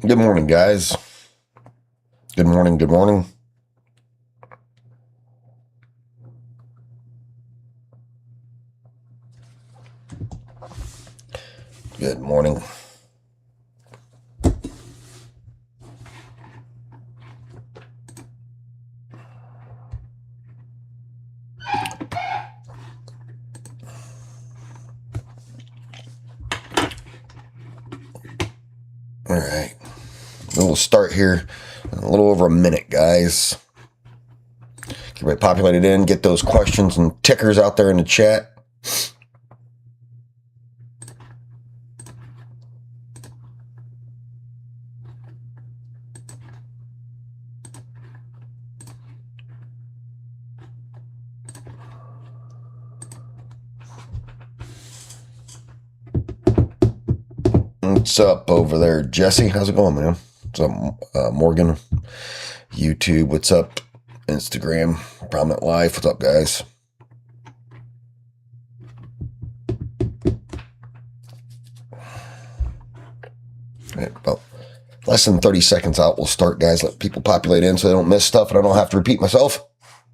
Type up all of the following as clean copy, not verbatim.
Good morning, guys. Good morning. Good morning. Good morning. All right. We'll start here in a little over a minute, guys. Get everybody populated in. Get those questions and tickers out there in the chat. What's up over there, Jesse? How's it going, man? What's up, Morgan? YouTube, what's up? Instagram, Prominent Life, what's up, guys? All right, about less than 30 seconds out, we'll start, guys. Let people populate in so they don't miss stuff and I don't have to repeat myself.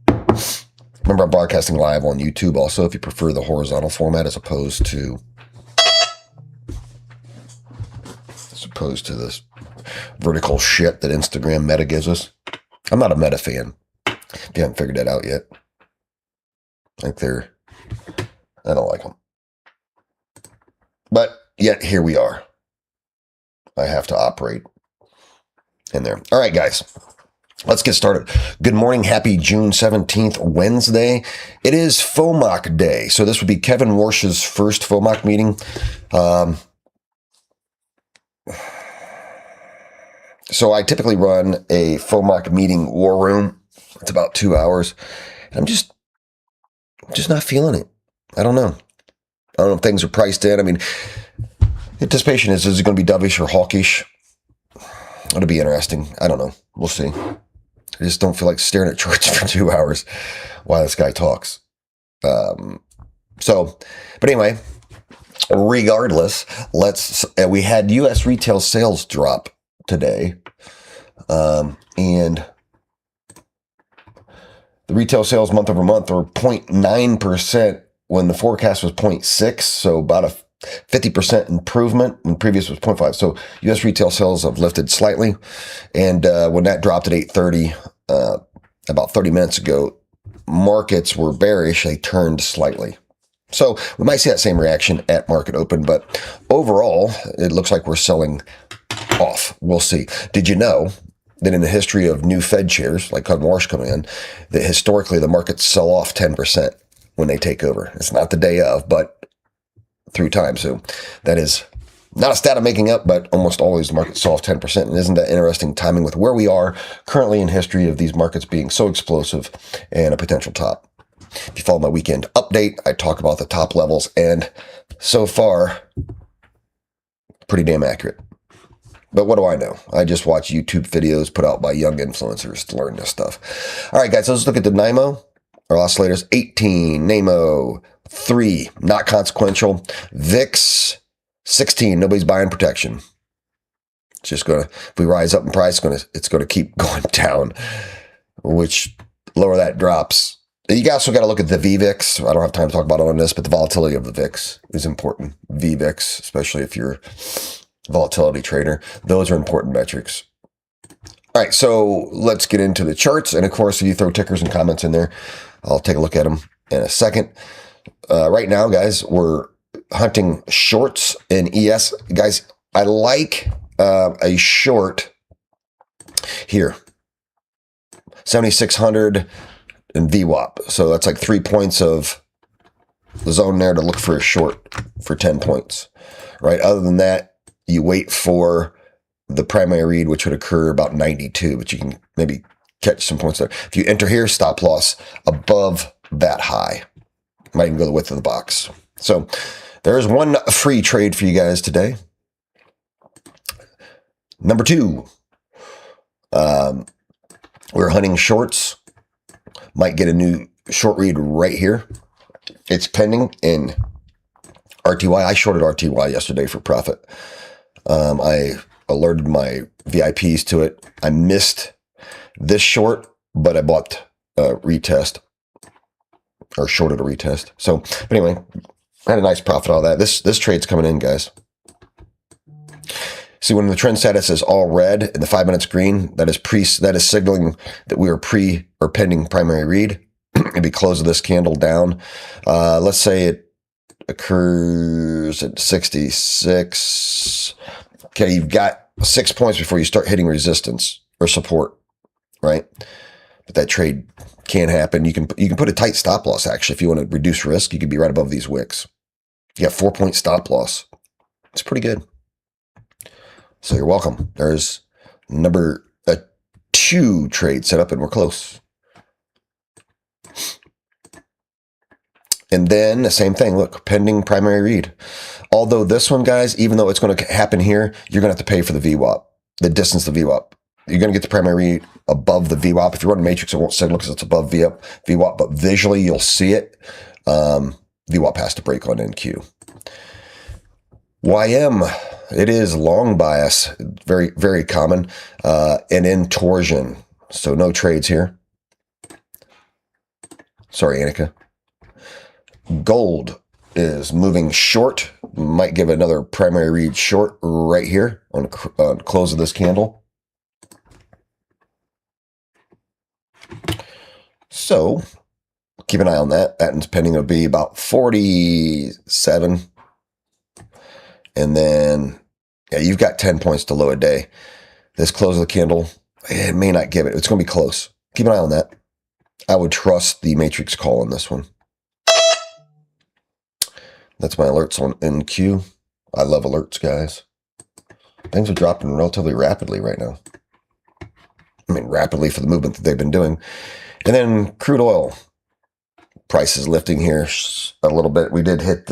Remember, I'm broadcasting live on YouTube also if you prefer the horizontal format as opposed to this vertical shit that Instagram meta gives us. I'm not a meta fan. If you haven't figured that out yet. I don't like them. But yet here we are. I have to operate in there. All right, guys. Let's get started. Good morning. Happy June 17th, Wednesday. It is FOMOC day. So this would be Kevin Warsh's first FOMOC meeting. So I typically run a FOMOC meeting war room. It's about 2 hours. I'm just not feeling it. I don't know. I don't know if things are priced in. I mean, anticipation is it going to be dovish or hawkish? It'll be interesting. I don't know. We'll see. I just don't feel like staring at charts for 2 hours while this guy talks. But anyway, regardless, we had U.S. retail sales drop today. And the retail sales month over month are 0.9% when the forecast was 0.6. So about a 50% improvement when previous was 0.5. So U.S. retail sales have lifted slightly. And when that dropped at 8:30, about 30 minutes ago, markets were bearish. They turned slightly. So we might see that same reaction at market open, but overall, it looks like we're selling off. We'll see. Did you know that in the history of new Fed chairs, like Kevin Warsh coming in, that historically the markets sell off 10% when they take over? It's not the day of, but through time. So that is not a stat I'm making up, but almost always the markets sell off 10%. And isn't that interesting timing with where we are currently in history of these markets being so explosive and a potential top? If you follow my weekend update, I talk about the top levels, and so far, pretty damn accurate. But what do I know? I just watch YouTube videos put out by young influencers to learn this stuff. All right, guys, so let's look at the NIMO. Our oscillators, 18, NAMO, 3, not consequential. VIX, 16, nobody's buying protection. It's just going to, if we rise up in price, it's going to keep going down, which lower that drops. You also got to look at the VVIX. I don't have time to talk about it on this, but the volatility of the VIX is important. VVIX, especially if you're a volatility trader, those are important metrics. All right, so let's get into the charts. And of course, if you throw tickers and comments in there, I'll take a look at them in a second. Right now, guys, we're hunting shorts in ES. Guys, I like a short here, 7,600 and VWAP. So that's like 3 points of the zone there to look for a short for 10 points, right? Other than that, you wait for the primary read, which would occur about 92, but you can maybe catch some points there. If you enter here, stop loss above that high. Might even go the width of the box. So there's one free trade for you guys today. Number 2, we're hunting shorts. Might get a new short read right here. It's pending in RTY. I shorted RTY yesterday for profit. I alerted my VIPs to it. I missed this short, but I bought a retest or shorted a retest. So, but anyway, I had a nice profit out of that. This trade's coming in, guys. See, when the trend status is all red and the 5 minutes green, that is signaling that we are pre or pending primary read. It'd be close of this candle down. Let's say it occurs at 66. Okay, you've got 6 points before you start hitting resistance or support, right? But that trade can happen. You can put a tight stop loss, actually. If you want to reduce risk, you could be right above these wicks. You got 4-point stop loss. It's pretty good. So you're welcome. There's number 2 trade set up, and we're close. And then the same thing. Look, pending primary read. Although this one, guys, even though it's going to happen here, you're going to have to pay for the VWAP, the distance to VWAP. You're going to get the primary read above the VWAP. If you run a matrix, it won't signal because it's above VWAP, but visually you'll see it. VWAP has to break on NQ. YM, it is long bias, very, very common, and in torsion. So no trades here. Sorry, Annika. Gold is moving short. Might give another primary read short right here on close of this candle. So keep an eye on that. That one's pending to be about 47. And then, yeah, you've got 10 points to low a day. This close of the candle, it may not give it. It's going to be close. Keep an eye on that. I would trust the matrix call on this one. That's my alerts on NQ. I love alerts, guys. Things are dropping relatively rapidly right now. I mean, rapidly for the movement that they've been doing. And then crude oil. Price is lifting here a little bit. We did hit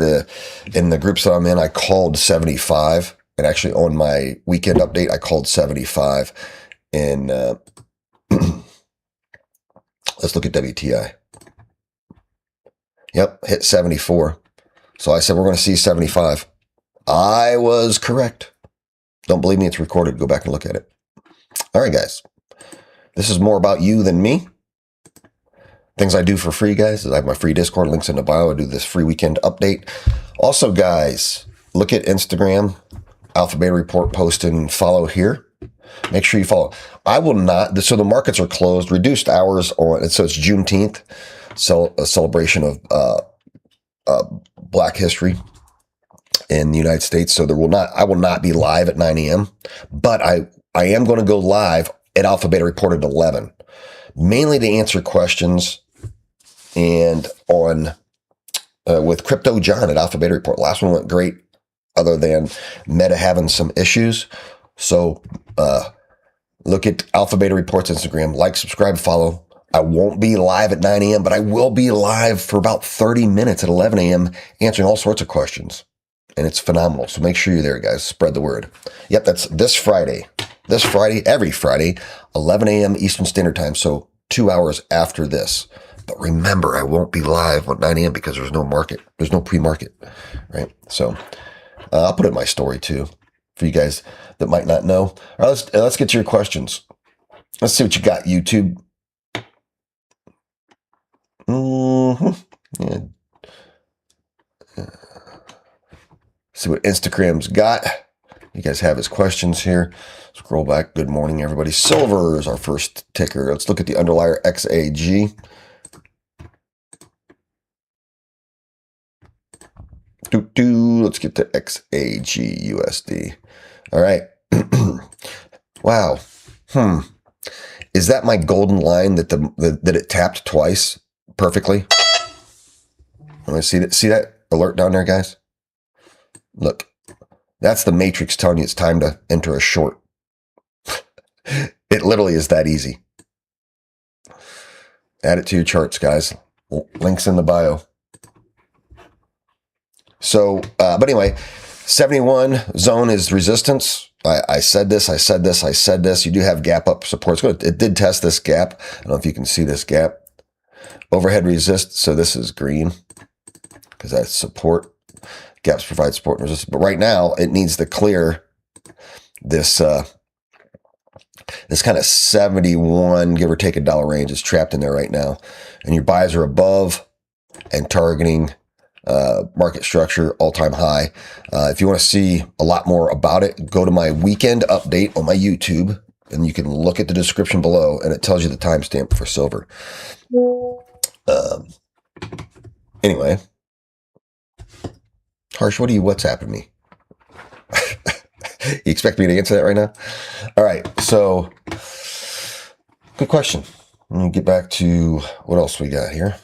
in the groups that I'm in, I called 75. And actually on my weekend update, I called 75. And let's look at WTI. Yep, hit 74. So I said, we're going to see 75. I was correct. Don't believe me, it's recorded. Go back and look at it. All right, guys. This is more about you than me. Things I do for free, guys, is I have my free Discord, links in the bio. I do this free weekend update. Also, guys, look at Instagram, Alpha Beta Report post and follow here. Make sure you follow. I will not, so the markets are closed, reduced hours on, and so it's Juneteenth, so a celebration of Black history in the United States. So I will not be live at 9 a.m., but I am going to go live at Alpha Beta Report at 11, mainly to answer questions and on with Crypto John at Alpha Beta Report. Last one went great, other than Meta having some issues. So look at Alpha Beta Report's Instagram, like, subscribe, follow. I won't be live at 9 a.m., but I will be live for about 30 minutes at 11 a.m. answering all sorts of questions. And it's phenomenal. So make sure you're there, guys. Spread the word. Yep, that's this Friday. This Friday, every Friday, 11 a.m. Eastern Standard Time. So 2 hours after this. But remember, I won't be live at 9 a.m. because there's no market. There's no pre-market, right? So I'll put it in my story too for you guys that might not know. All right, let's get to your questions. Let's see what you got, YouTube. Yeah. See what Instagram's got. You guys have his questions here. Scroll back. Good morning, everybody. Silver is our first ticker. Let's look at the underlier XAG. Let's get to XAG USD. All right. Wow. Is that my golden line that that it tapped twice perfectly? Want to see that alert down there, guys? Look, that's the matrix telling you it's time to enter a short. It literally is that easy. Add it to your charts, guys. Links in the bio. So, but anyway, 71 zone is resistance. I said this. You do have gap up support. It did test this gap. I don't know if you can see this gap. Overhead resist. So this is green because that's support. Gaps provide support and resistance. But right now, it needs to clear this this kind of 71, give or take $1 range is trapped in there right now. And your buys are above and targeting market structure, all-time high. If you want to see a lot more about it, go to my weekend update on my YouTube, and you can look at the description below, and it tells you the timestamp for silver. Anyway, Harsh, what are you WhatsApping me? You expect me to answer that right now? All right, so good question. Let me get back to what else we got here.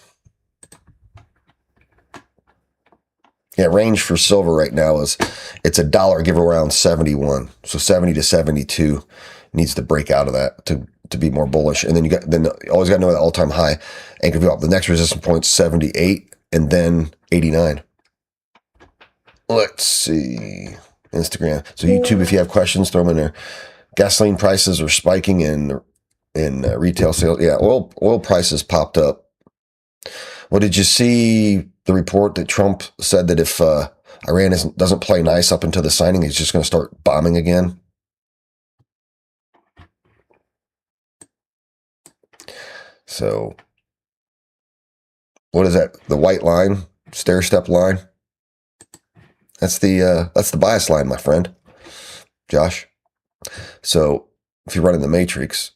Yeah, range for silver right now is it's $1, give around 71. So 70 to 72 needs to break out of that to be more bullish. And then you always got to know that all-time high anchor view up. The next resistance point 78 and then 89. Let's see. Instagram. So YouTube, if you have questions, throw them in there. Gasoline prices are spiking in retail sales. Yeah, oil prices popped up. Well, did you see the report that Trump said that if Iran doesn't play nice up until the signing, he's just going to start bombing again? So, what is that? The white line, stair-step line? That's the bias line, my friend, Josh. So, if you're running the matrix,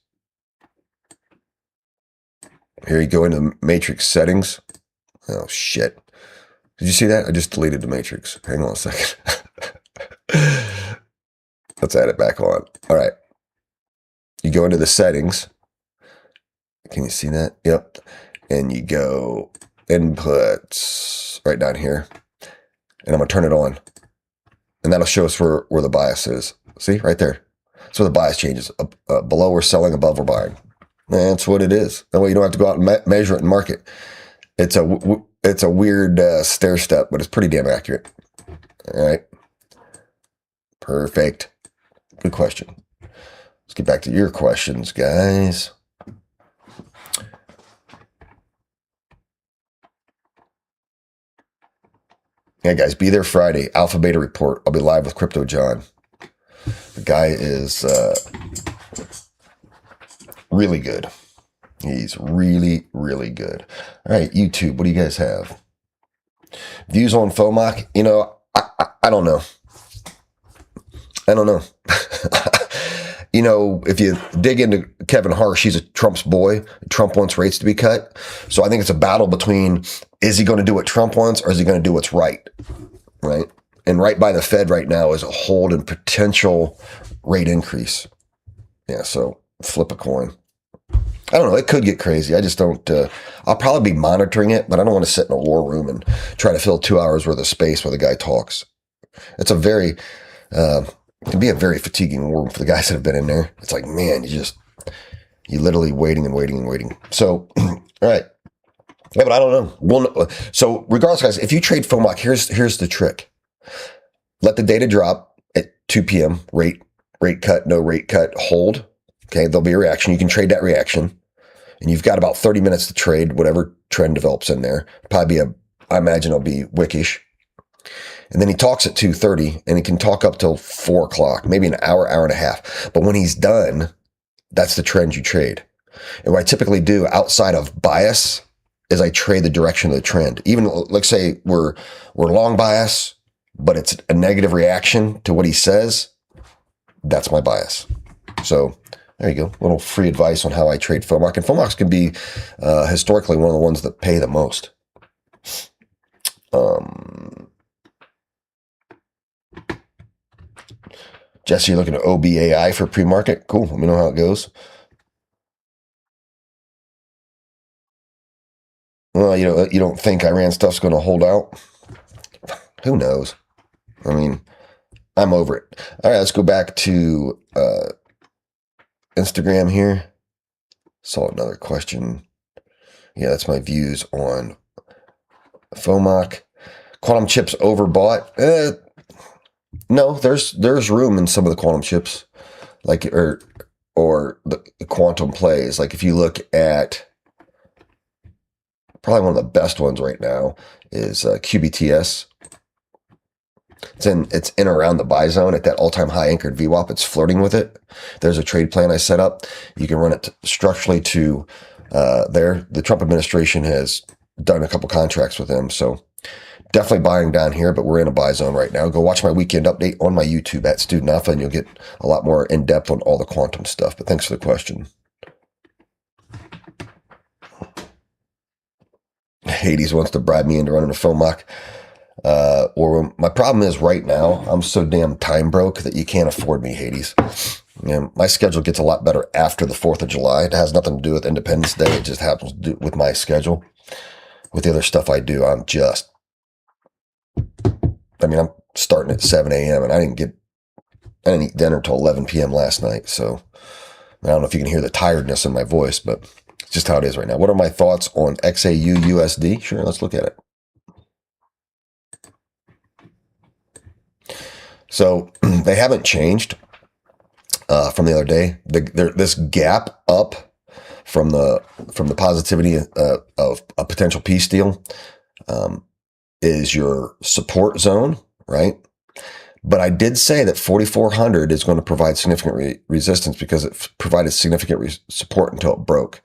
here you go into matrix settings. Oh shit! Did you see that? I just deleted the matrix. Hang on a second. Let's add it back on. All right. You go into the settings. Can you see that? Yep. And you go inputs right down here. And I'm going to turn it on. And that'll show us where the bias is. See? Right there. That's where the bias changes. Below we're selling, above we're buying. That's what it is. That way you don't have to go out and measure it and mark it. It's a weird stair step, but it's pretty damn accurate. All right. Perfect. Good question. Let's get back to your questions, guys. Yeah, guys, be there Friday. Alpha Beta Report. I'll be live with Crypto John. The guy is really good. He's really, really good. All right, YouTube, what do you guys have? Views on FOMOC? You know, I don't know. I don't know. You know, if you dig into Kevin Harsh, he's a Trump's boy. Trump wants rates to be cut. So I think it's a battle between, is he going to do what Trump wants or is he going to do what's right? Right? And right by the Fed right now is a hold and potential rate increase. Yeah, so flip a coin. I don't know. It could get crazy. I just don't. I'll probably be monitoring it, but I don't want to sit in a war room and try to fill 2 hours worth of space while the guy talks. It's a very, it can be a very fatiguing war room for the guys that have been in there. It's like, man, you literally waiting and waiting and waiting. So, all right. Yeah, but I don't know. So regardless, guys, if you trade FOMOC, here's the trick. Let the data drop at 2 p.m. Rate cut, no rate cut, hold. Okay, there'll be a reaction. You can trade that reaction. And you've got about 30 minutes to trade whatever trend develops in there. Probably I imagine it'll be wickish. And then he talks at 2:30 and he can talk up till 4 o'clock, maybe an hour, hour and a half. But when he's done, that's the trend you trade. And what I typically do outside of bias is I trade the direction of the trend. Even let's say we're long bias, but it's a negative reaction to what he says. That's my bias. So there you go. A little free advice on how I trade FOMOC. And FOMOCs can be historically one of the ones that pay the most. Jesse, you're looking at OBAI for pre-market? Cool. Let me know how it goes. Well, you don't think Iran stuff's going to hold out? Who knows? I mean, I'm over it. All right, let's go back to Instagram here. Saw another question. Yeah, that's my views on FOMOC. Quantum chips overbought? No, there's room in some of the quantum chips, like or the quantum plays. Like if you look at probably one of the best ones right now is QBTS. It's in around the buy zone at that all-time high anchored VWAP. It's flirting with it. There's a trade plan I set up. You can run it structurally to there. The Trump administration has done a couple contracts with them, so definitely buying down here, but we're in a buy zone right now. Go watch my weekend update on my YouTube at Student Alpha, and you'll get a lot more in depth on all the quantum stuff. But thanks for the question. Hades wants to bribe me into running a film mock. Or my problem is right now, I'm so damn time broke that you can't afford me, Hades. And my schedule gets a lot better after the 4th of July. It has nothing to do with Independence Day. It just happens to do with my schedule. With the other stuff I do, I'm starting at 7 a.m. and I didn't eat dinner until 11 p.m. last night. So I don't know if you can hear the tiredness in my voice, but it's just how it is right now. What are my thoughts on XAU USD? Sure, let's look at it. So they haven't changed from the other day. This gap up from the positivity of a potential peace deal is your support zone, right? But I did say that 4,400 is going to provide significant resistance because it provided significant support until it broke.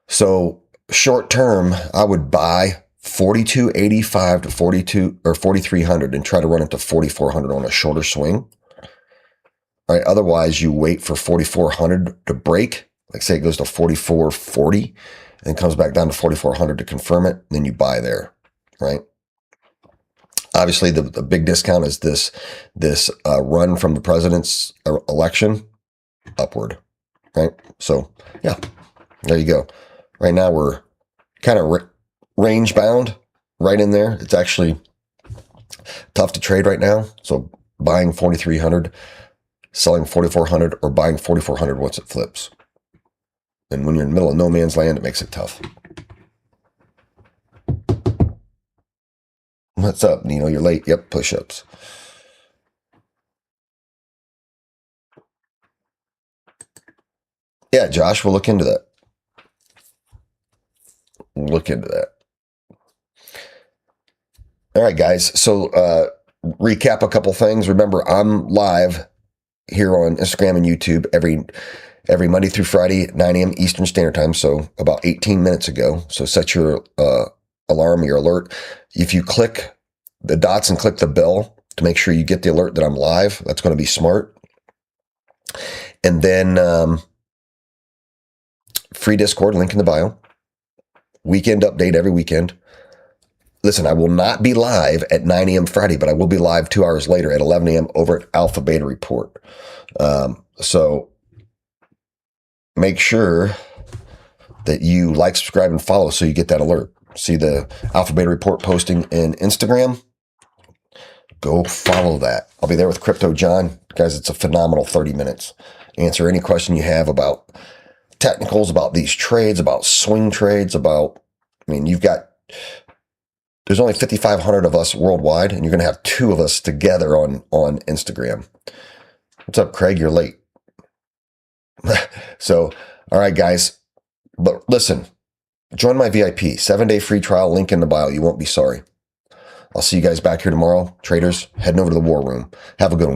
So short term, I would buy 4285 to 42 or 4300 and try to run it to 4400 on a shorter swing. All right. Otherwise, you wait for 4400 to break. Like say it goes to 4440 and comes back down to 4400 to confirm it. And then you buy there. Right. Obviously, the big discount is this run from the president's election upward. Right. So yeah, there you go. Right now we're kind of range bound right in there. It's actually tough to trade right now. So buying 4,300, selling 4,400, or buying 4,400 once it flips. And when you're in the middle of no man's land, it makes it tough. What's up, Nino? You're late. Yep, push-ups. Yeah, Josh, we'll look into that. Look into that. All right, guys. So recap a couple things. Remember, I'm live here on Instagram and YouTube every Monday through Friday at 9 a.m. Eastern Standard Time. So about 18 minutes ago. So set your alarm, your alert. If you click the dots and click the bell to make sure you get the alert that I'm live, that's going to be smart. And then free Discord, link in the bio. Weekend update every weekend. Listen, I will not be live at 9 a.m. Friday, but I will be live 2 hours later at 11 a.m. over at Alpha Beta Report. So make sure that you like, subscribe, and follow so you get that alert. See the Alpha Beta Report posting in Instagram? Go follow that. I'll be there with Crypto John. Guys, it's a phenomenal 30 minutes. Answer any question you have about technicals, about these trades, about swing trades, there's only 5,500 of us worldwide, and you're going to have 2 of us together on Instagram. What's up, Craig? You're late. So, all right, guys. But listen, join my VIP 7-day free trial, link in the bio. You won't be sorry. I'll see you guys back here tomorrow. Traders, heading over to the war room. Have a good one, guys.